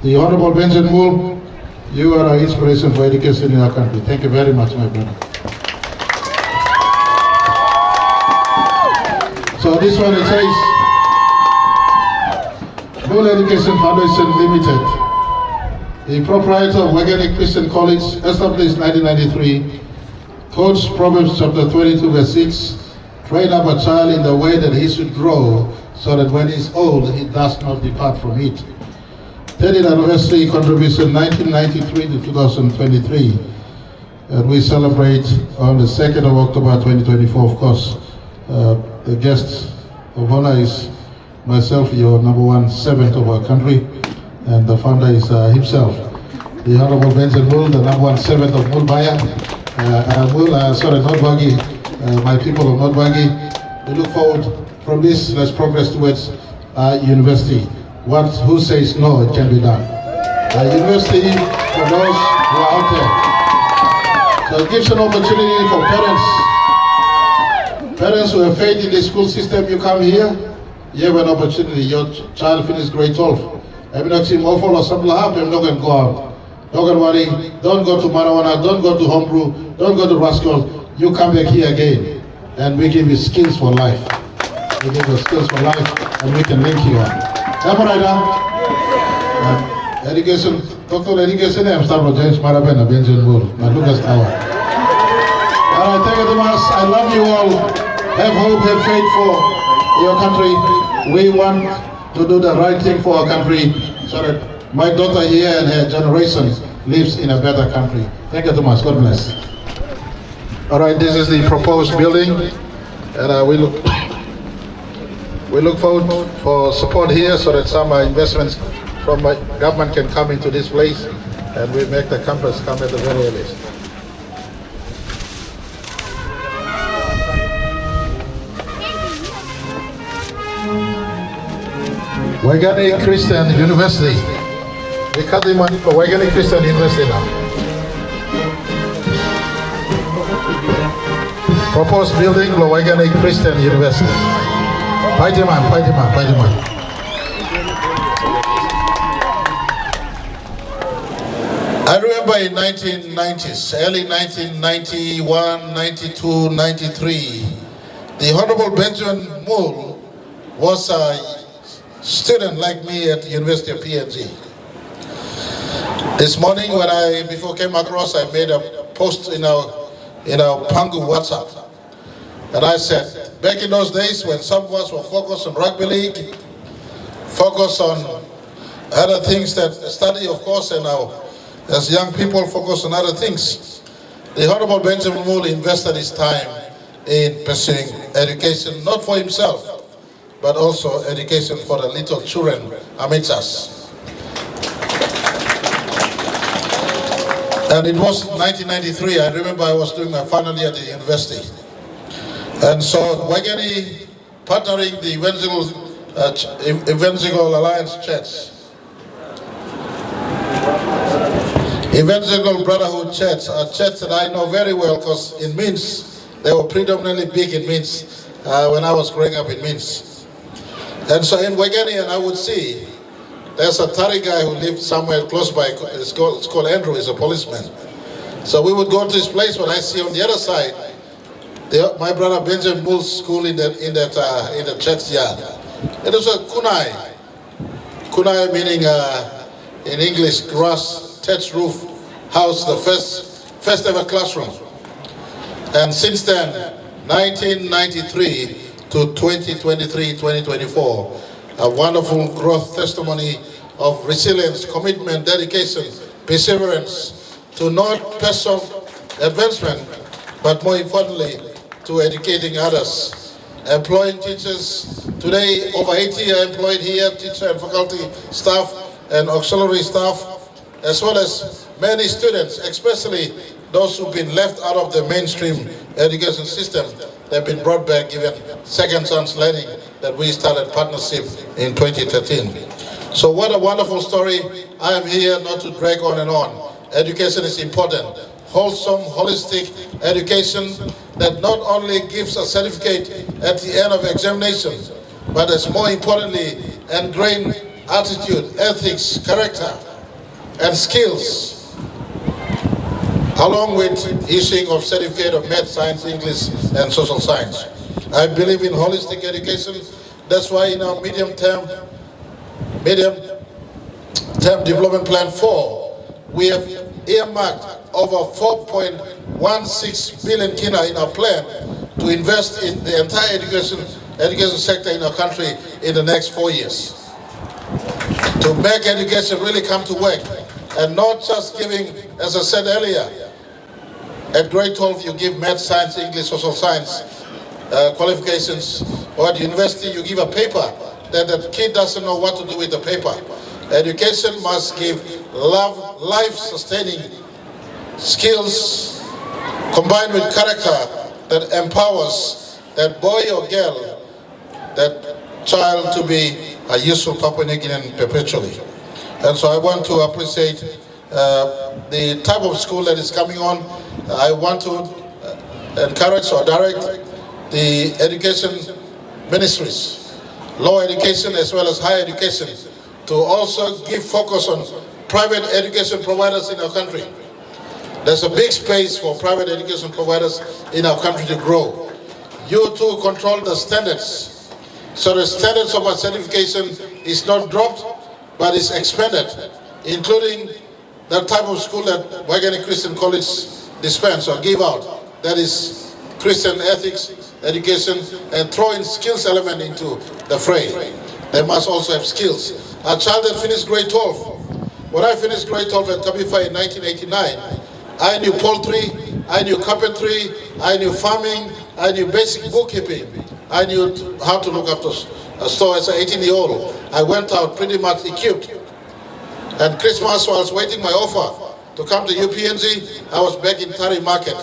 The Honorable Benjamin Mool, you are our inspiration for education in our country. Thank you very much, my brother. So this one, it says, Mool Education Foundation Limited, the proprietor of Waigani Christian College, established 1993, quotes Proverbs chapter 22 verse 6, train up a child in the way that he should grow, so that when he's old, he does not depart from it. 30th anniversary contribution 1993 to 2023. And we celebrate on the 2nd of October 2024, of course. The guest of honor is myself, your number one servant of our country, and the founder is himself, the Honorable Benjamin Mool, the number one servant of Mulbaya. Not Waghi, my people of North Waghi. We look forward from this, let's progress towards university. Who says no, it can be done. University for those who are out there. So it gives an opportunity for parents who have faith in the school system. You come here, you have an opportunity. Your child finished grade 12. I'm not seeing awful or something like that. I'm not going to go out. Don't worry, don't go to marijuana, don't go to homebrew, don't go to rascal. You come back here again, and we give you skills for life. We give you skills for life, and we can link you on. Education, Dr. Education, I'm Star James Marape and Benjamin Mool. Now look at our. All right, thank you very much. I love you all. Have hope, have faith for your country. We want to do the right thing for our country, so that my daughter here and her generation lives in a better country. Thank you so much. God bless. All right, this is the proposed building, and we look forward for support here, so that some investments from my government can come into this place, and we make the campus come at the very earliest. Waigani Christian University. We cut the money for Waigani Christian University now. Proposed building for Waigani Christian University. Paidiman. I remember in 1990s, early 1991, 92, 93, the Honorable Benjamin Mool was a student like me at the University of PNG. This morning before I came across, I made a post in our Pangu WhatsApp. And I said, back in those days when some of us were focused on rugby league, focused on other things that study, of course, and now as young people focus on other things, the Honorable Benjamin Mool invested his time in pursuing education, not for himself, but also education for the little children amidst us. And it was 1993, I remember I was doing my final year at the university. And so Waigani, partnering the Evangelical Alliance Church, Evangelical Brotherhood Church, a church that I know very well because in Minsk, they were predominantly big in Minsk when I was growing up in Minsk. And so in Waigani, and I would see, there's a Tari guy who lived somewhere close by, it's called Andrew, he's a policeman. So we would go to his place, but I see on the other side, my brother Benjamin Mool's school in the church yard. It was a kunai. Kunai meaning in English, grass, thatched roof house, the first ever classroom. And since then, 1993 to 2023, 2024, a wonderful growth testimony of resilience, commitment, dedication, perseverance to not personal advancement, but more importantly, to educating others. Employing teachers, today over 80 are employed here, teacher and faculty staff and auxiliary staff, as well as many students, especially those who've been left out of the mainstream education system. They've been brought back, given second chance learning that we started partnership in 2013. So what a wonderful story. I am here not to drag on and on. Education is important. Wholesome, holistic education that not only gives a certificate at the end of examination, but as more importantly, ingrained attitude, ethics, character, and skills, along with issuing of certificate of math, science, English, and social science. I believe in holistic education. That's why in our medium-term development plan 4, we have earmarked over 4.16 billion kina in our plan to invest in the entire education sector in our country in the next 4 years. To make education really come to work, and not just giving, as I said earlier, at grade 12 you give math, science, English, social science qualifications, or at university you give a paper that the kid doesn't know what to do with the paper. Education must give life-sustaining skills combined with character that empowers that boy or girl, that child, to be a useful Papua New Guinean perpetually. And so I want to appreciate the type of school that is coming on. I want to encourage or direct the education ministries, lower education as well as higher education, to also give focus on private education providers in our country. There's a big space for private education providers in our country to grow. You too control the standards. So the standards of our certification is not dropped, but is expanded, including the type of school that Waigani Christian College dispense or give out. That is Christian ethics, education, and throw in skills element into the fray. They must also have skills. A child that finished grade 12. When I finished grade 12 at Kabifa in 1989, I knew poultry, I knew carpentry, I knew farming, I knew basic bookkeeping. I knew how to look after a store as an 18-year-old. I went out pretty much equipped. And Christmas, while I was waiting my offer to come to UPNG, I was back in Tari Market,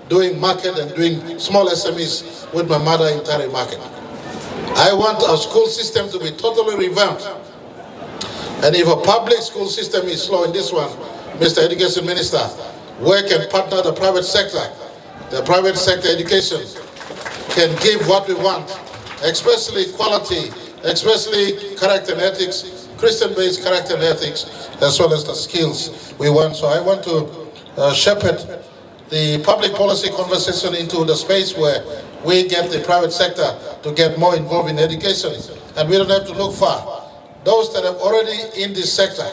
doing market and doing small SMEs with my mother in Tari Market. I want our school system to be totally revamped. And if a public school system is slow in this one, Mr. Education Minister, work and partner the private sector. The private sector education can give what we want, especially quality, especially character and ethics, Christian-based character and ethics, as well as the skills we want. So I want to shepherd the public policy conversation into the space where we get the private sector to get more involved in education. And we don't have to look far. Those that are already in this sector,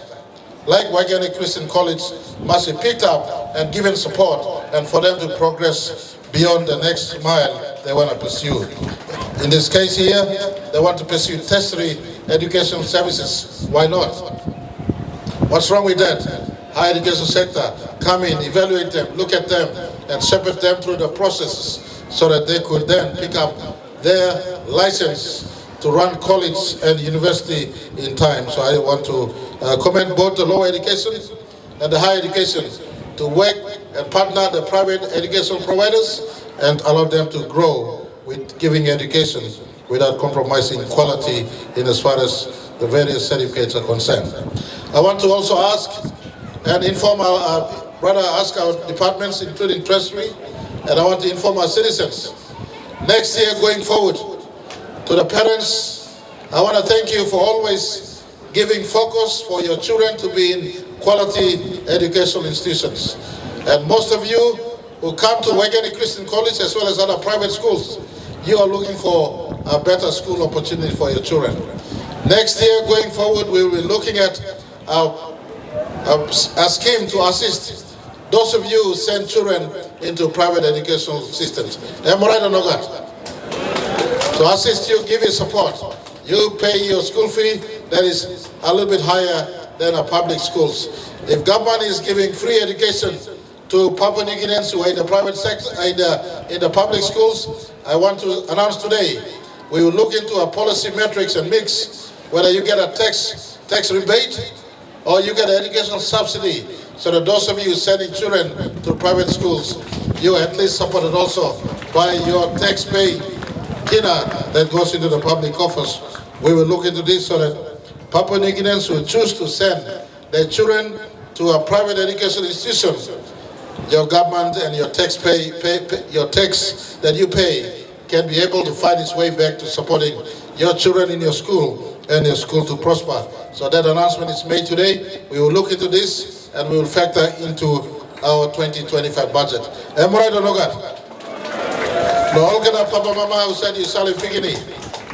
like Waigani Christian College, must be picked up and given support, and for them to progress beyond the next mile they want to pursue. In this case here, they want to pursue tertiary educational services. Why not? What's wrong with that? Higher education sector, come in, evaluate them, look at them, and shepherd them through the processes so that they could then pick up their license to run college and university in time. So I want to commend both the lower education and the higher education to work and partner the private educational providers and allow them to grow with giving education without compromising quality in as far as the various certificates are concerned. I want to also ask and inform ask our departments, including Treasury, and I want to inform our citizens. Next year, going forward, to the parents, I want to thank you for always giving focus for your children to be in quality educational institutions. And most of you who come to Waigani Christian College as well as other private schools, you are looking for a better school opportunity for your children. Next year, going forward, we will be looking at a scheme to assist those of you who send children into private educational systems. Am I right or not? To assist you, give you support. You pay your school fee that is a little bit higher than our public schools. If government is giving free education to Papua New Guineans who are in the private sector, in the public schools, I want to announce today, we will look into a policy matrix and mix whether you get a tax rebate or you get an educational subsidy, so that those of you sending children to private schools, you are at least supported also by your tax pay kina that goes into the public coffers. We will look into this so that Papua New Guineans who choose to send their children to a private education institution, your government and your tax your tax that you pay can be able to find its way back to supporting your children in your school and your school to prosper So that announcement is made today. We will look into this and we will factor into our 2025 budget. Am I right or not? No, all get Papa Mama who said you selling piggy.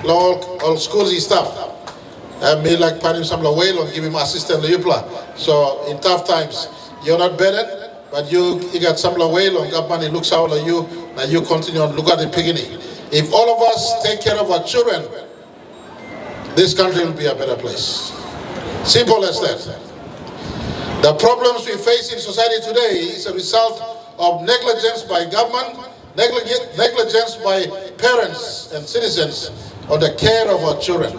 All schools he staff. And me like Panim Samla Whale and give him assistant Yupla. So in tough times, you're not burdened, but you got Samla Whale and government looks out at you, and you continue on look at the piggy. If all of us take care of our children, this country will be a better place. Simple as that. The problems we face in society today is a result of negligence by government, negligence by parents and citizens on the care of our children.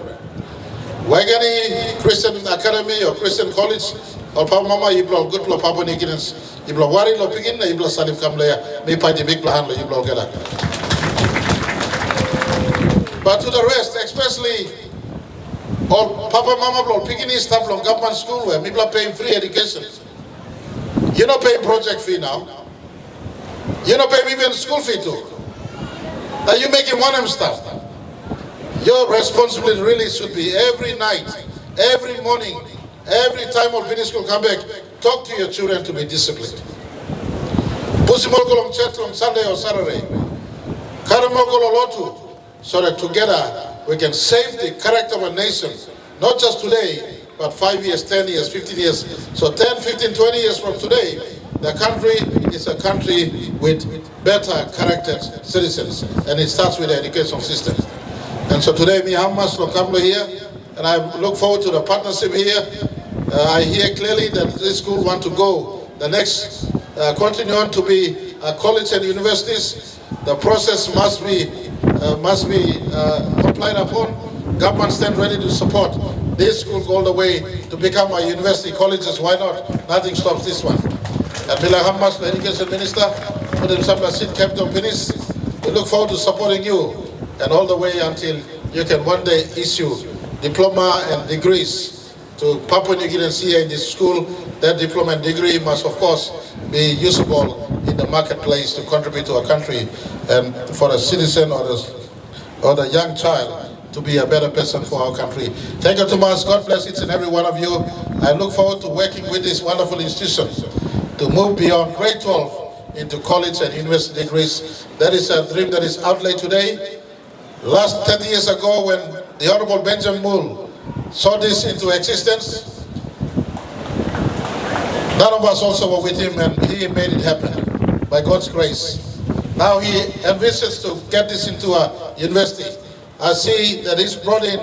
Waigani Christian Academy or Christian College or Papa Mama Ibla good for Papua New Guinea, Ibla Wari lo pigin na Ibla Salim Kamlea, me pa di big plan lo Ibla Gala. But to the rest, especially all Papa Mama blo pigin is staff from government school where people are paying free education. You're not paying project fee now. You're not paying even school fee too. Now you're making one of them stuff. Your responsibility really should be every night, every morning, every time of finish school come back, talk to your children to be disciplined. Pusimogolong church on Sunday or Saturday. Karamogolo lotu, so that together we can save the character of a nation, not just today, but 5 years, 10 years, 15 years. So 10, 15, 20 years from today, the country is a country with better character citizens, and it starts with the education system. And so today, me Hamas from Kamlo here, and I look forward to the partnership here. I hear clearly that this school want to go the next, continue on to be college and universities. The process must be applied upon. Government stand ready to support this school all the way to become a university colleges. Why not? Nothing stops this one. And Bila Hamas, the education minister, for the seat capital finish. We look forward to supporting you. And all the way until you can one day issue diploma and degrees to Papua New Guinea here in this school. That diploma and degree must, of course, be usable in the marketplace to contribute to our country and for a citizen or the young child to be a better person for our country. Thank you, Thomas. God bless each and every one of you. I look forward to working with this wonderful institution to move beyond grade 12 into college and university degrees. That is a dream that is outlaid today. Last 30 years ago, when the Honorable Benjamin Moole saw this into existence, none of us also were with him, and he made it happen by God's grace. Now he envisages to get this into a university. I see that he's brought in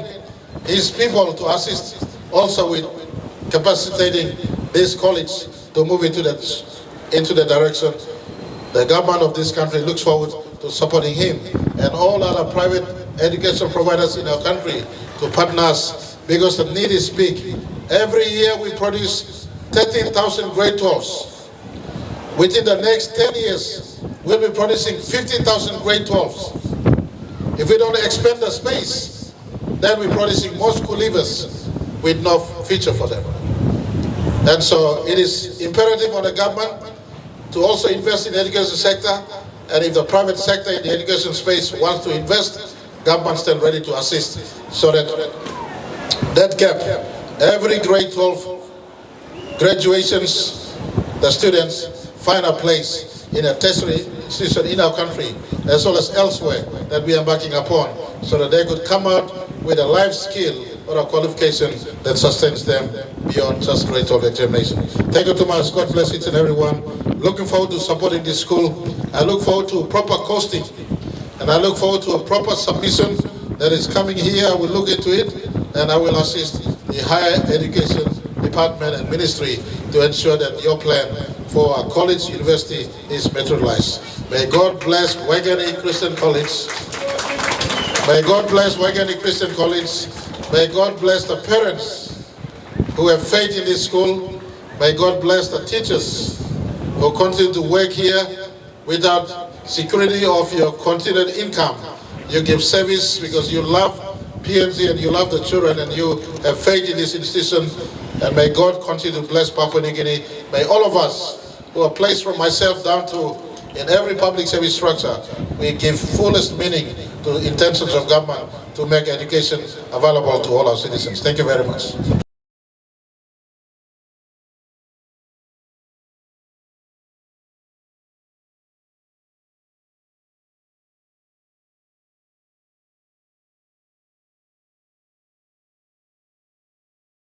his people to assist also with capacitating this college to move into the direction. The government of this country looks forward to supporting him and all other private education providers in our country to partner us, because the need is big. Every year we produce 13,000 grade 12s. Within the next 10 years, we'll be producing 15,000 grade 12s. If we don't expand the space, then we're producing more school leavers with no future for them. And so it is imperative on the government to also invest in the education sector. And if the private sector in the education space wants to invest, government stand ready to assist, so that that gap, every grade 12 graduations, the students find a place in a tertiary institution in our country, as well as elsewhere that we are embarking upon, so that they could come out with a life skill or a qualification that sustains them beyond just grade 12 examination. Thank you too much. God bless each and everyone. Looking forward to supporting this school. I look forward to proper costing, and I look forward to a proper submission that is coming here. I will look into it, and I will assist the higher education department and ministry to ensure that your plan for a college, university is materialized. May God bless Waigani Christian College. May God bless Waigani Christian College. May God bless the parents who have faith in this school. May God bless the teachers who continue to work here without security of your continued income. You give service because you love PNC and you love the children and you have faith in this institution. And may God continue to bless Papua New Guinea. May all of us who are placed from myself down to in every public service structure, we give fullest meaning to the intentions of government to make education available to all our citizens. Thank you very much.